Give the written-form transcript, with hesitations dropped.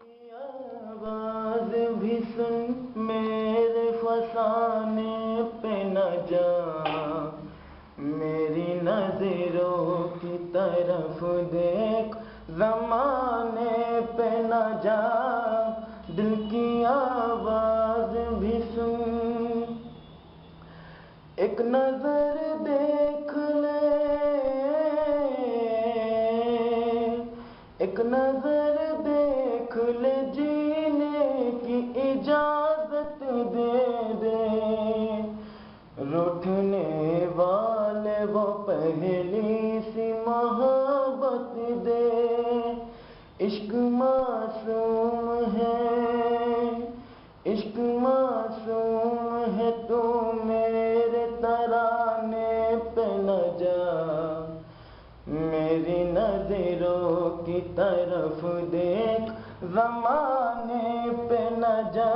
کی آواز بھی سن میرے فسانے پہ نہ جا، میری نظروں کی طرف دیکھ زمانے پہ نہ جا، دل کی آواز بھی سن، ایک نظر دیکھ لے، ایک نظر دیکھ لے، جینے کی اجازت دے دے، روٹھنے والے وہ پہلی سی محبت دے، عشق معصوم ہے، عشق معصوم ہے، تو میرے ترانے پہ نہ جا، میری نظروں کی طرف دیکھ زمانے پہ نہ جا،